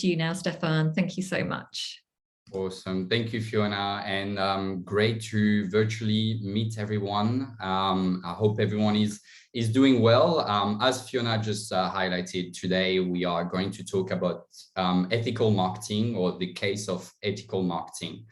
to you now, Stefan. Thank you so much. Awesome. Thank you, Fiona. And great to virtually meet everyone. I hope everyone is doing well. As Fiona just highlighted, today we are going to talk about ethical marketing, or the case of ethical marketing.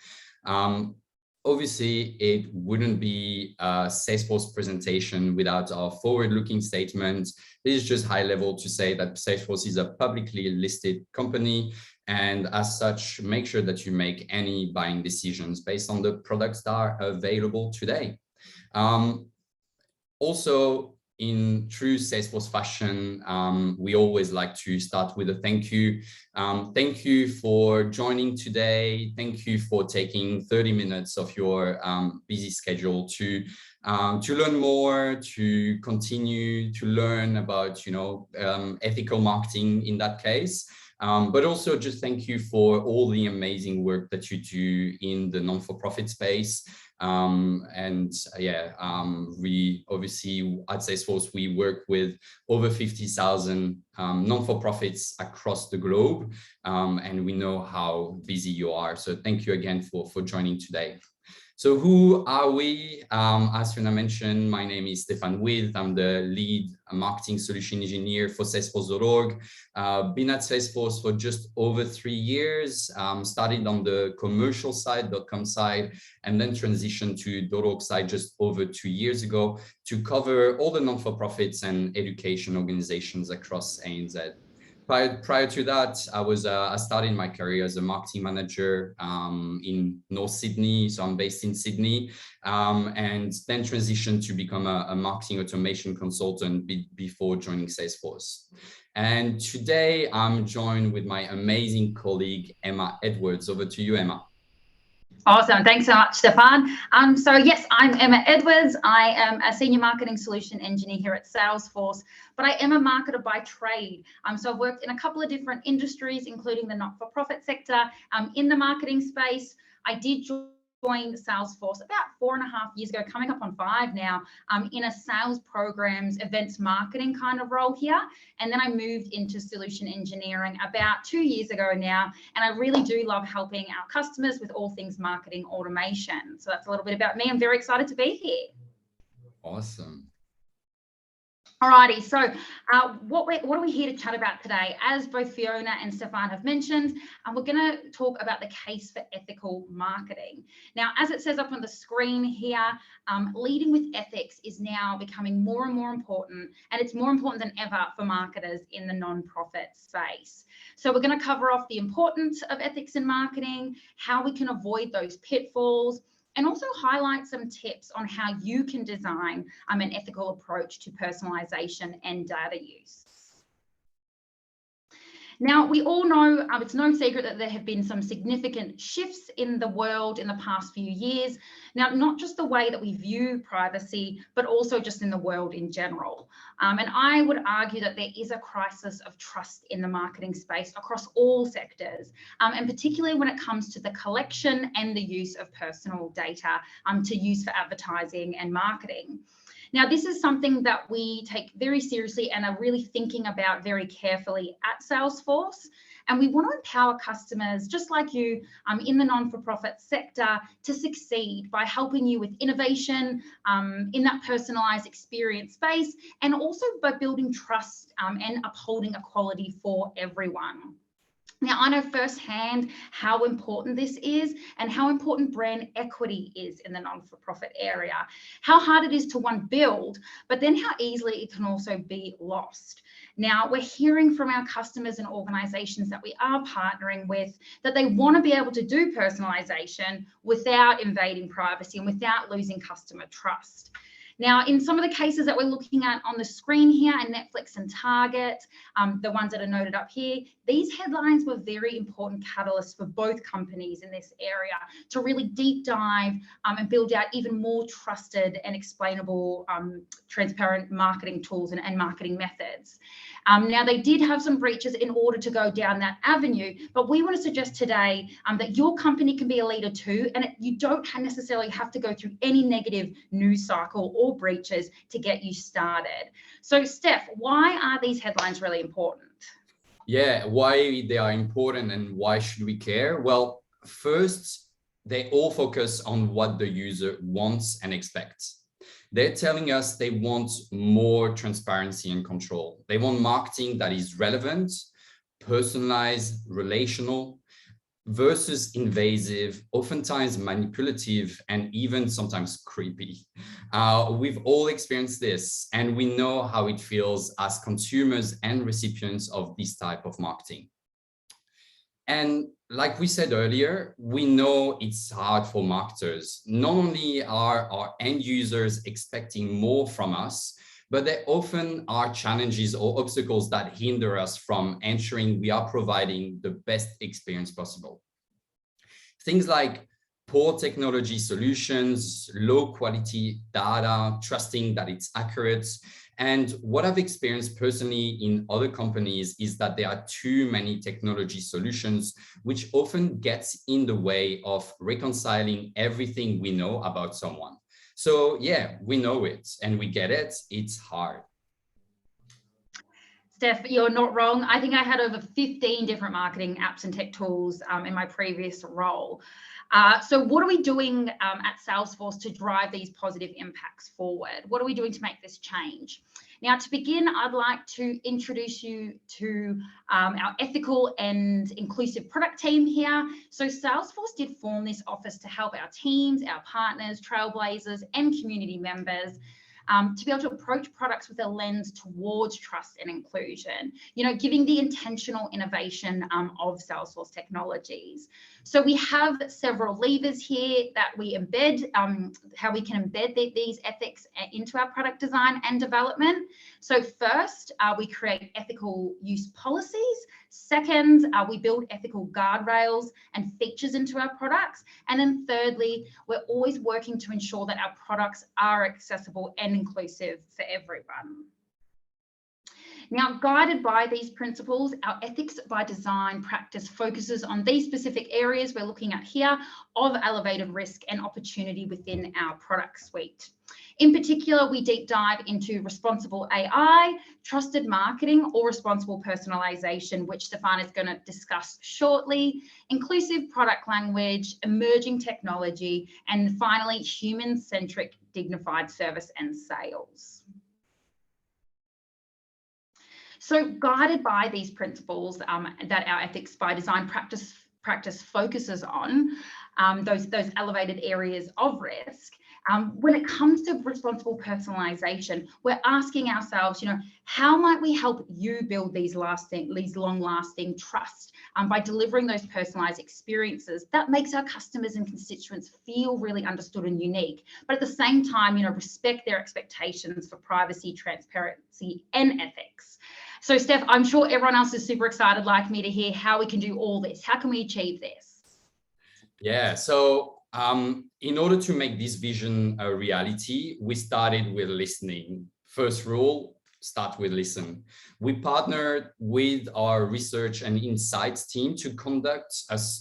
Obviously, it wouldn't be a Salesforce presentation without our forward-looking statement. This is just high level to say that Salesforce is a publicly listed company, and as such, make sure that you make any buying decisions based on the products that are available today. Also, in true Salesforce fashion, we always like to start with a thank you. Thank you for joining today. Thank you for taking 30 minutes of your busy schedule to learn more, to continue to learn about, ethical marketing in that case. But also just thank you for all the amazing work that you do in the non-for-profit space. We obviously at Salesforce, we work with over 50,000 non-for-profits across the globe, and we know how busy you are. So thank you again for joining today. So who are we? As Fiona mentioned, my name is Stefan With. I'm the lead marketing solution engineer for Salesforce.org. Been at Salesforce for just over 3 years. Started on the commercial side, .com side, and then transitioned to .org side just over 2 years ago to cover all the non-for-profits and education organizations across ANZ. Prior to that, I started my career as a marketing manager in North Sydney. So I'm based in Sydney, and then transitioned to become a marketing automation consultant before joining Salesforce. And today I'm joined with my amazing colleague, Emma Edwards. Over to you, Emma. Awesome. Thanks so much, Stefan. So yes, I'm Emma Edwards. I am a senior marketing solution engineer here at Salesforce, but I am a marketer by trade. So I've worked in a couple of different industries, including the not-for-profit sector. In the marketing space, I did join Salesforce about 4.5 years ago, coming up on 5 now, in a sales programs, events marketing kind of role here. And then I moved into solution engineering about 2 years ago now. And I really do love helping our customers with all things marketing automation. So that's a little bit about me. I'm very excited to be here. Awesome. Alrighty, so what are we here to chat about today? As both Fiona and Stefan have mentioned, we're going to talk about the case for ethical marketing. Now, as it says up on the screen here, leading with ethics is now becoming more and more important, and it's more important than ever for marketers in the non-profit space. So we're going to cover off the importance of ethics in marketing, how we can avoid those pitfalls, and also highlight some tips on how you can design an ethical approach to personalization and data use. Now, we all know it's no secret that there have been some significant shifts in the world in the past few years. Now, not just the way that we view privacy, but also just in the world in general. And I would argue that there is a crisis of trust in the marketing space across all sectors, and particularly when it comes to the collection and the use of personal data to use for advertising and marketing. Now, this is something that we take very seriously and are really thinking about very carefully at Salesforce. And we want to empower customers, just like you, in the non-for-profit sector to succeed by helping you with innovation in that personalized experience space, and also by building trust and upholding equality for everyone. Now, I know firsthand how important this is and how important brand equity is in the non-for-profit area, how hard it is to build, but then how easily it can also be lost. Now, we're hearing from our customers and organizations that we are partnering with that they want to be able to do personalization without invading privacy and without losing customer trust. Now, in some of the cases that we're looking at on the screen here, and Netflix and Target, the ones that are noted up here, these headlines were very important catalysts for both companies in this area to really deep dive and build out even more trusted and explainable, transparent marketing tools and marketing methods. Now, they did have some breaches in order to go down that avenue, but we want to suggest today that your company can be a leader too, and you don't necessarily have to go through any negative news cycle or breaches to get you started. So, Steph, why are these headlines really important? Yeah, why they are important and why should we care? Well, first, they all focus on what the user wants and expects. They're telling us they want more transparency and control. They want marketing that is relevant, personalized, relational, versus invasive, oftentimes manipulative, and even sometimes creepy. We've all experienced this, and we know how it feels as consumers and recipients of this type of marketing. And like we said earlier, we know it's hard for marketers. Not only are our end users expecting more from us, but there often are challenges or obstacles that hinder us from ensuring we are providing the best experience possible. Things like poor technology solutions, low quality data, trusting that it's accurate. And what I've experienced personally in other companies is that there are too many technology solutions, which often gets in the way of reconciling everything we know about someone. So yeah, we know it and we get it. It's hard. Steph, you're not wrong. I think I had over 15 different marketing apps and tech tools in my previous role. So what are we doing at Salesforce to drive these positive impacts forward? What are we doing to make this change? Now, to begin, I'd like to introduce you to our ethical and inclusive product team here. So Salesforce did form this office to help our teams, our partners, trailblazers, and community members to be able to approach products with a lens towards trust and inclusion, giving the intentional innovation of Salesforce technologies. So we have several levers here that we embed, how we can embed these ethics into our product design and development. So first, we create ethical use policies. Second, we build ethical guardrails and features into our products. And then thirdly, we're always working to ensure that our products are accessible and inclusive for everyone. Now, guided by these principles, our ethics by design practice focuses on these specific areas we're looking at here of elevated risk and opportunity within our product suite. In particular, we deep dive into responsible AI, trusted marketing, or responsible personalization, which Stefan is going to discuss shortly, inclusive product language, emerging technology, and finally, human-centric dignified service and sales. So guided by these principles that our ethics by design practice focuses on, those elevated areas of risk, when it comes to responsible personalization, we're asking ourselves, how might we help you build these long-lasting trust by delivering those personalized experiences that makes our customers and constituents feel really understood and unique, but at the same time, respect their expectations for privacy, transparency, and ethics. So Steph, I'm sure everyone else is super excited like me to hear how we can do all this. How can we achieve this? Yeah, so in order to make this vision a reality, we started with listening. First rule, start with listen. We partnered with our research and insights team to conduct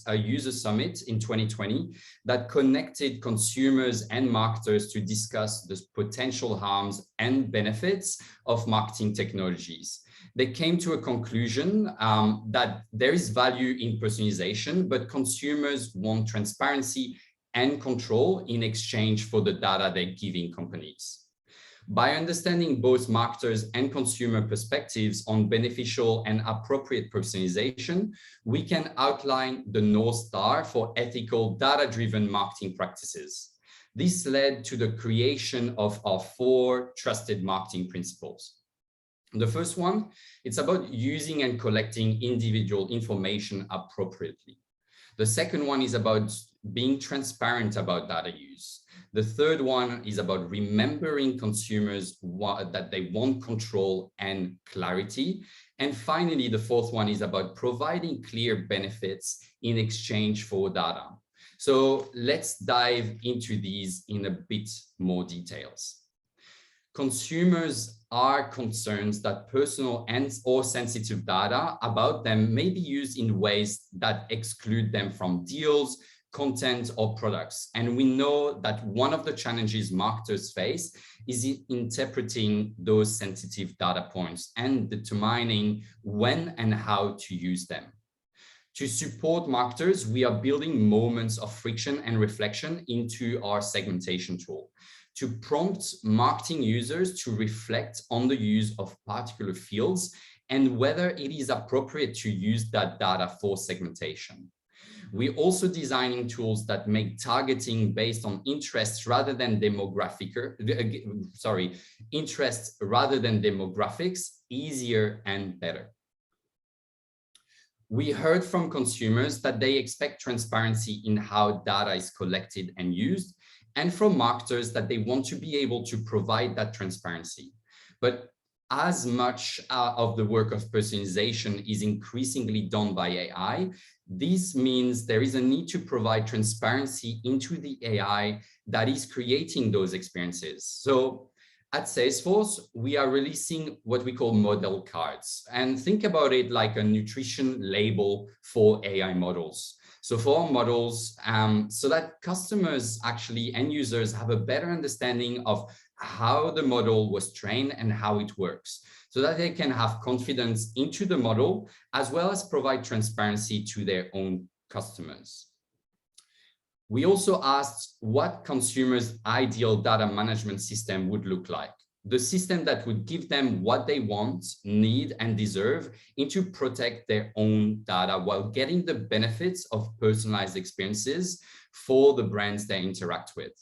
a user summit in 2020 that connected consumers and marketers to discuss the potential harms and benefits of marketing technologies. They came to a conclusion that there is value in personalization, but consumers want transparency and control in exchange for the data they're giving companies. By understanding both marketers and consumer perspectives on beneficial and appropriate personalization, we can outline the North Star for ethical, data-driven marketing practices. This led to the creation of our 4 trusted marketing principles. The first one, it's about using and collecting individual information appropriately. The second one is about being transparent about data use. The third one is about remembering consumers that they want control and clarity. And finally, the fourth one is about providing clear benefits in exchange for data. So let's dive into these in a bit more details. Consumers are concerned that personal and/or sensitive data about them may be used in ways that exclude them from deals, content, or products. And we know that one of the challenges marketers face is interpreting those sensitive data points and determining when and how to use them. To support marketers, we are building moments of friction and reflection into our segmentation tool to prompt marketing users to reflect on the use of particular fields and whether it is appropriate to use that data for segmentation. We're also designing tools that make targeting based on interests rather than interests rather than demographics easier and better. We heard from consumers that they expect transparency in how data is collected and used, and from marketers that they want to be able to provide that transparency. But as much of the work of personalization is increasingly done by AI, this means there is a need to provide transparency into the AI that is creating those experiences. So at Salesforce, we are releasing what we call model cards, and think about it like a nutrition label for AI models. So for our models, so that customers actually, end users, have a better understanding of how the model was trained and how it works, so that they can have confidence into the model, as well as provide transparency to their own customers. We also asked what consumers' ideal data management system would look like. The system that would give them what they want, need, and deserve, and to protect their own data while getting the benefits of personalized experiences for the brands they interact with.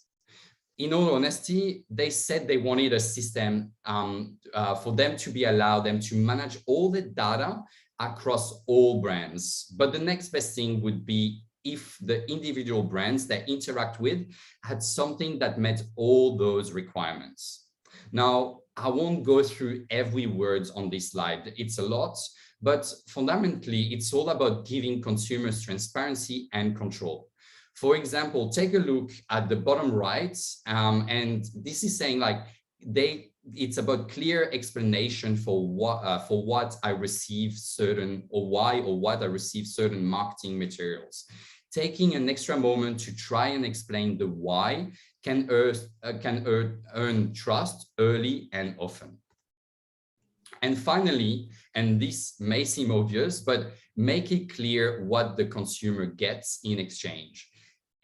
In all honesty, they said they wanted a system for them to be allowed them to manage all the data across all brands. But the next best thing would be if the individual brands they interact with had something that met all those requirements. Now, I won't go through every word on this slide. It's a lot, but fundamentally, it's all about giving consumers transparency and control. For example, take a look at the bottom right, and this is saying like it's about clear explanation for what I receive certain, or why or what I receive certain marketing materials. Taking an extra moment to try and explain the why can earn trust early and often. And finally, and this may seem obvious, but make it clear what the consumer gets in exchange.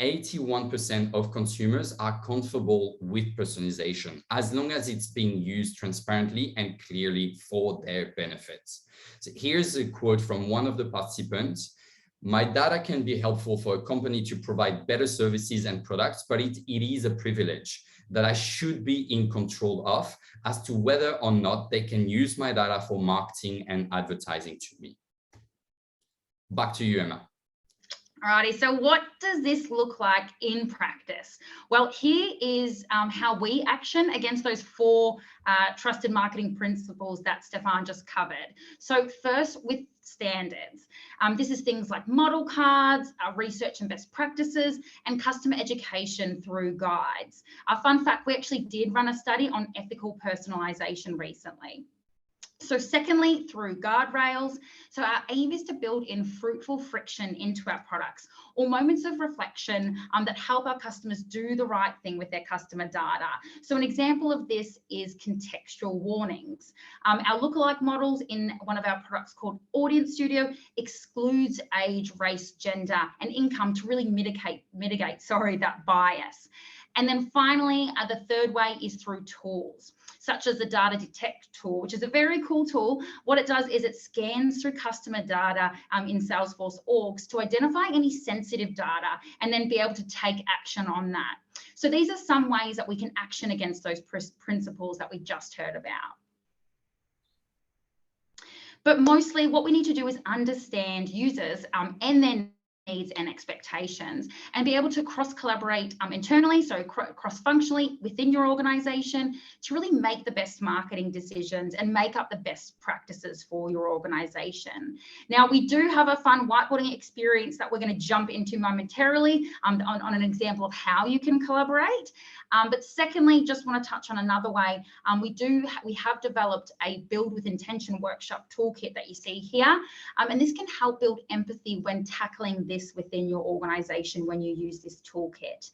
81% of consumers are comfortable with personalization, as long as it's being used transparently and clearly for their benefits. So here's a quote from one of the participants. "My data can be helpful for a company to provide better services and products, but it is a privilege that I should be in control of as to whether or not they can use my data for marketing and advertising to me." Back to you, Emma. Alrighty, so what does this look like in practice? Well, here is how we action against those 4 trusted marketing principles that Stefan just covered. So first, with standards. This is things like model cards, research and best practices, and customer education through guides. A fun fact, we actually did run a study on ethical personalization recently. So secondly, through guardrails. So our aim is to build in fruitful friction into our products, or moments of reflection that help our customers do the right thing with their customer data. So an example of this is contextual warnings. Our lookalike models in one of our products called Audience Studio excludes age, race, gender, and income to really mitigate that bias. And then finally, the third way is through tools, such as the Data Detect tool, which is a very cool tool. What it does is it scans through customer data in Salesforce orgs to identify any sensitive data and then be able to take action on that. So these are some ways that we can action against those principles that we just heard about. But mostly what we need to do is understand users and then needs and expectations, and be able to cross-collaborate internally, so cross-functionally within your organization, to really make the best marketing decisions and make up the best practices for your organization. Now, we do have a fun whiteboarding experience that we're going to jump into momentarily on an example of how you can collaborate. But secondly, just want to touch on another way. We have developed a Build with Intention workshop toolkit that you see here, and this can help build empathy when tackling this this within your organization when you use this toolkit.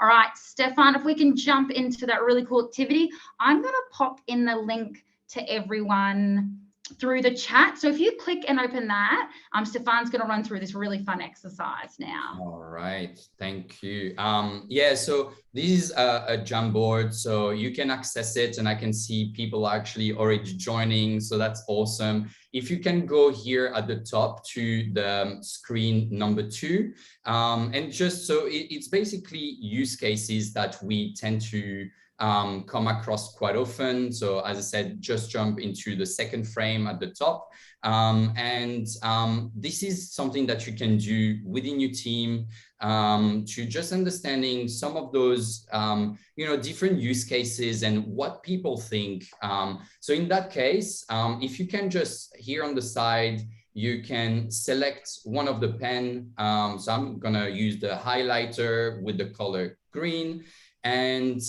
All right, Stefan, if we can jump into that really cool activity, I'm going to pop in the link to everyone through the chat. So if you click and open that, Stefan's going to run through this really fun exercise now. All right, thank you. Yeah, so this is a Jamboard, so you can access it, and I can see people actually already joining, so that's awesome. If you can go here at the top to the screen number 2, and just so it's basically use cases that we tend to come across quite often. So as I said, just jump into the second frame at the top. This is something that you can do within your team to just understanding some of those, different use cases and what people think. So in that case, if you can just here on the side, you can select one of the pen. So I'm gonna use the highlighter with the color green. And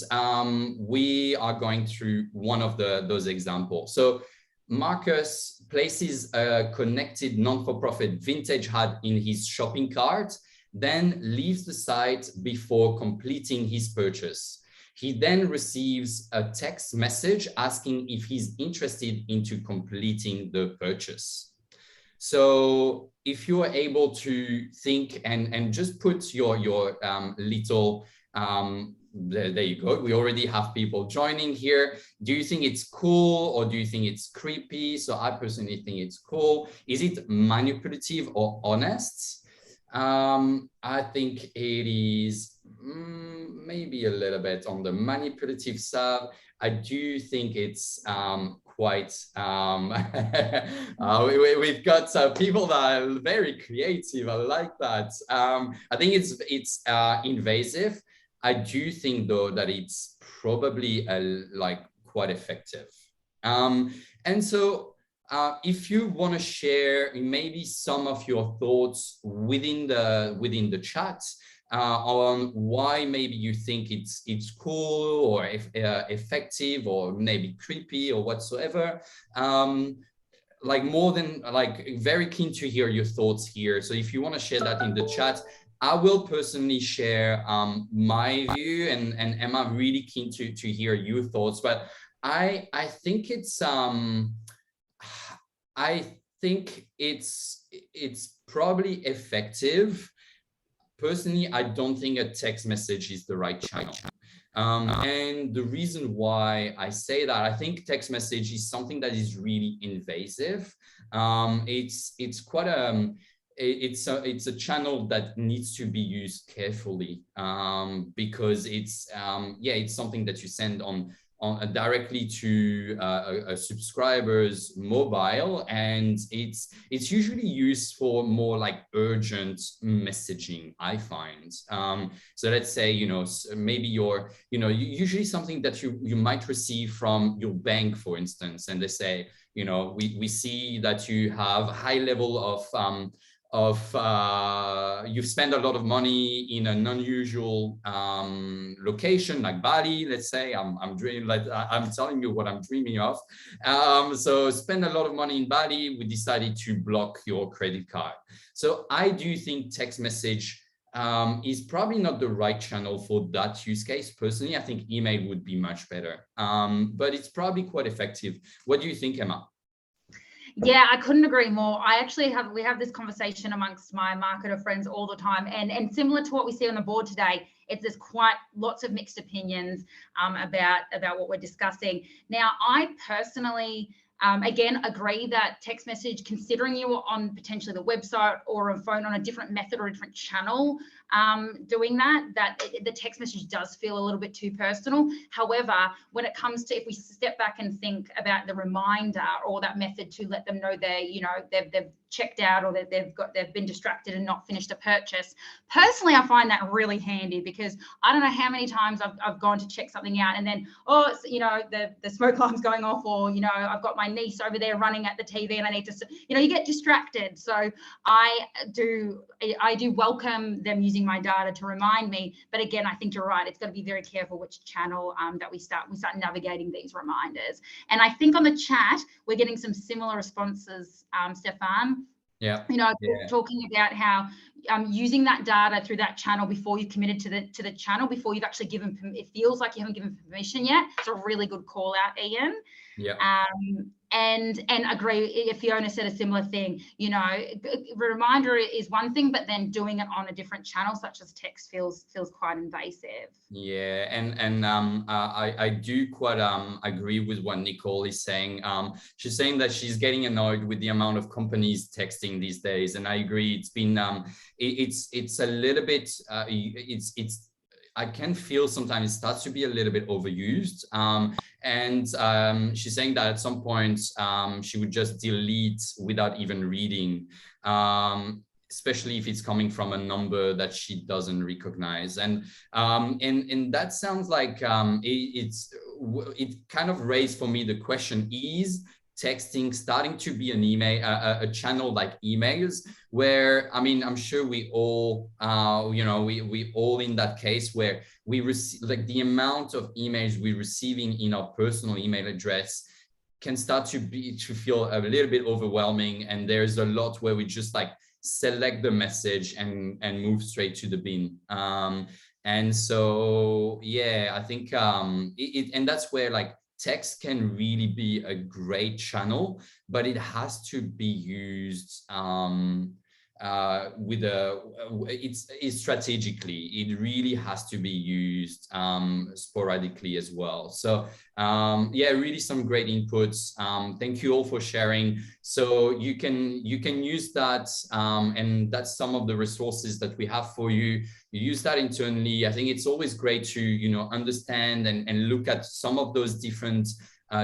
we are going through one of those examples. So Marcus places a connected non-for-profit vintage hat in his shopping cart, then leaves the site before completing his purchase. He then receives a text message asking if he's interested into completing the purchase. So if you are able to think and just put your little there you go. We already have people joining here. Do you think it's cool or do you think it's creepy? So I personally think it's cool. Is it manipulative or honest? I think it is maybe a little bit on the manipulative side. I do think it's quite we've got people that are very creative. I like that. I think it's invasive. I do think though that it's probably quite effective. And so if you want to share maybe some of your thoughts within the chat on why maybe you think it's cool or effective or maybe creepy or whatsoever, very keen to hear your thoughts here. So if you want to share that in the chat, I will personally share my view, and Emma, really keen to hear your thoughts. But I think it's probably effective. Personally, I don't think a text message is the right channel. And the reason why I say that, I think text message is something that is really invasive. It's quite it's a channel that needs to be used carefully because it's something that you send on directly to a subscriber's mobile, and it's usually used for more like urgent messaging, I find. So let's say, maybe usually something that you might receive from your bank, for instance, and they say, we see that you have a high level you've spent a lot of money in an unusual location like Bali, let's say. I'm dreaming, like I'm telling you what I'm dreaming of. So spend a lot of money in Bali, we decided to block your credit card. So I do think text message is probably not the right channel for that use case. Personally, I think email would be much better, but it's probably quite effective. What do you think, Emma? Yeah, I couldn't agree more. We have this conversation amongst my marketer friends all the time, and similar to what we see on the board today, there's quite lots of mixed opinions about what we're discussing. Now, I personally again agree that text message, considering you are on potentially the website or a phone on a different method or a different channel doing that the text message does feel a little bit too personal. However, when it comes to, if we step back and think about the reminder or that method to let them know they've checked out or that they've been distracted and not finished a purchase, personally I find that really handy, because I don't know how many times I've gone to check something out and then the smoke alarm's going off, or I've got my niece over there running at the TV and I need to, you get distracted. So I do welcome them using my data to remind me, but again, I think you're right, it's got to be very careful which channel that we start navigating these reminders. And I think on the chat we're getting some similar responses, Stefan. Yeah. Talking about how using that data through that channel before you've committed to the channel, before you've actually given, it feels like you haven't given permission yet. It's a really good call out, Ian. Yeah. And agree. Fiona said a similar thing. You know, a reminder is one thing, but then doing it on a different channel, such as text, feels quite invasive. Yeah, and I do quite agree with what Nicole is saying. She's saying that she's getting annoyed with the amount of companies texting these days, and I agree. It's been it's a little bit I can feel sometimes it starts to be a little bit overused. And she's saying that at some point she would just delete without even reading, especially if it's coming from a number that she doesn't recognize. And that sounds like it kind of raised for me the question, is texting starting to be an email, a channel like emails, where, I mean, I'm sure we all, we all in that case where we receive, like, the amount of emails we're receiving in our personal email address can start to feel a little bit overwhelming. And there's a lot where we just like select the message and move straight to the bin. And so, yeah, I think and that's where like text can really be a great channel, but it has to be used with it's strategically. It really has to be used sporadically as well. So yeah, really some great inputs. Thank you all for sharing. So you can use that, and that's some of the resources that we have for you. You use that internally. I think it's always great to understand and look at some of those different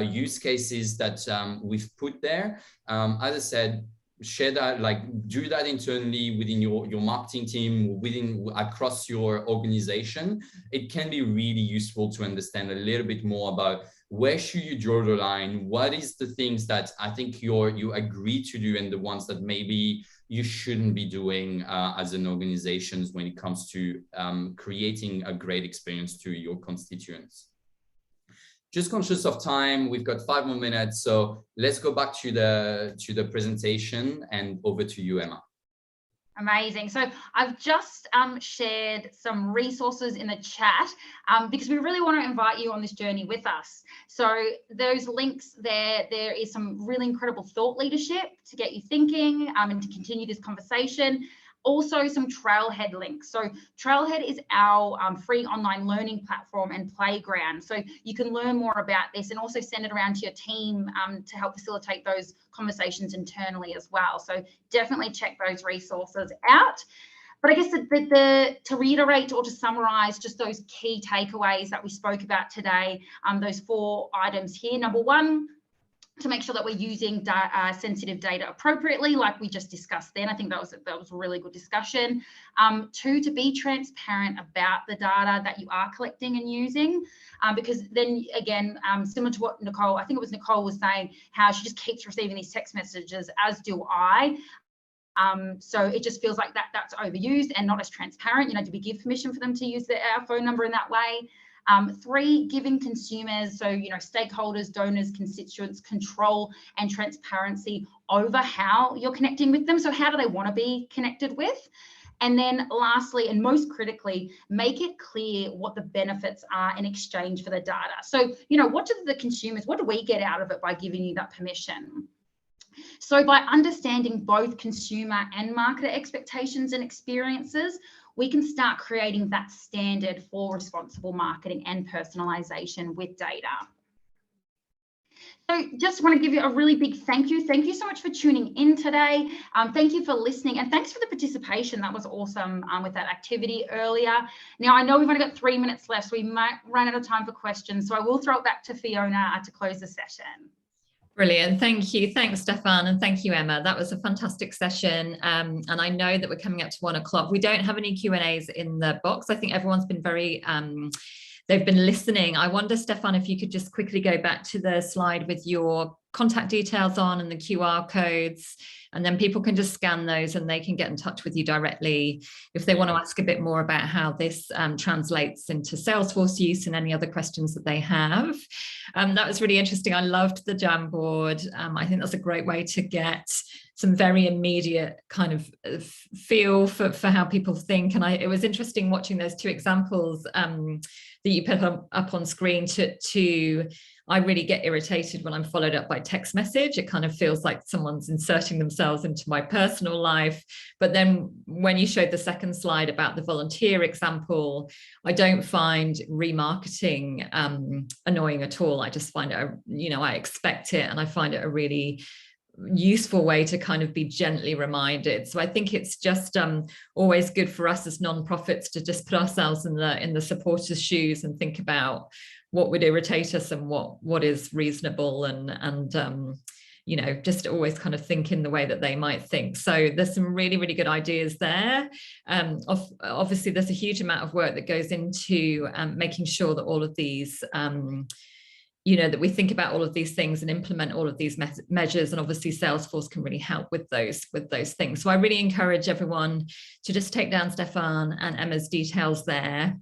use cases that we've put there. As I said, share that, like, do that internally within your marketing team, across your organization. It can be really useful to understand a little bit more about where should you draw the line, what is the things that I think you agree to do, and the ones that maybe you shouldn't be doing as an organization when it comes to creating a great experience to your constituents. Just conscious of time, we've got 5 more minutes, so let's go back to the presentation, and over to you, Emma. Amazing. So I've just shared some resources in the chat because we really want to invite you on this journey with us. So those links there is some really incredible thought leadership to get you thinking and to continue this conversation. Also some Trailhead links. So Trailhead is our free online learning platform and playground. So you can learn more about this and also send it around to your team to help facilitate those conversations internally as well. So definitely check those resources out. But I guess to reiterate or to summarize just those key takeaways that we spoke about today, those 4 items here. Number 1, to make sure that we're using sensitive data appropriately, like we just discussed then. I think that was a really good discussion. 2, to be transparent about the data that you are collecting and using, because then again, similar to what Nicole, I think it was Nicole was saying, how she just keeps receiving these text messages, as do I. So it just feels like that's overused and not as transparent. Do we give permission for them to use our phone number in that way? 3, giving consumers, so stakeholders, donors, constituents, control and transparency over how you're connecting with them. So how do they want to be connected with? And then lastly, and most critically, make it clear what the benefits are in exchange for the data. So, what do the consumers, what do we get out of it by giving you that permission? So by understanding both consumer and marketer expectations and experiences, we can start creating that standard for responsible marketing and personalization with data. So just want to give you a really big thank you. Thank you so much for tuning in today. Thank you for listening, and thanks for the participation. That was awesome with that activity earlier. Now, I know we've only got 3 minutes left, so we might run out of time for questions. So I will throw it back to Fiona to close the session. Brilliant. Thank you. Thanks, Stefan. And thank you, Emma. That was a fantastic session. And I know that we're coming up to 1 o'clock. We don't have any Q&As in the box. I think everyone's been very, they've been listening. I wonder, Stefan, if you could just quickly go back to the slide with your contact details on and the QR codes. And then people can just scan those and they can get in touch with you directly if they want to ask a bit more about how this translates into Salesforce use and any other questions that they have. That was really interesting. I loved the Jamboard. I think that's a great way to get some very immediate kind of feel for how people think. And it was interesting watching those two examples that you put up on screen to I really get irritated when I'm followed up by text message. It kind of feels like someone's inserting themselves into my personal life. But then when you showed the second slide about the volunteer example, I don't find remarketing annoying at all. I just find it, I expect it, and I find it a really useful way to kind of be gently reminded. So I think it's just always good for us as nonprofits to just put ourselves in the supporters' shoes and think about what would irritate us and what is reasonable, and just always kind of think in the way that they might think. So there's some really, really good ideas there. Obviously, there's a huge amount of work that goes into making sure that all of these that we think about all of these things and implement all of these measures, and obviously Salesforce can really help with those things. So I really encourage everyone to just take down Stefan and Emma's details there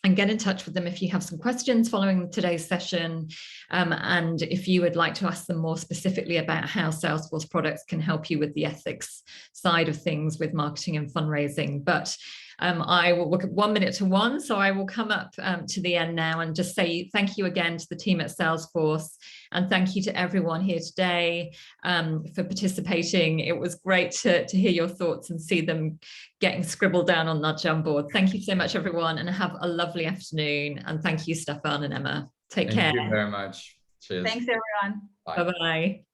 and get in touch with them if you have some questions following today's session, and if you would like to ask them more specifically about how Salesforce products can help you with the ethics side of things with marketing and fundraising. But I will look at 1 minute to 1, so I will come up to the end now and just say thank you again to the team at Salesforce, and thank you to everyone here today for participating. It was great to hear your thoughts and see them getting scribbled down on that Jamboard. Thank you so much, everyone, and have a lovely afternoon. And thank you, Stefan and Emma. Take care. Thank you very much. Cheers. Thanks, everyone. Bye-bye.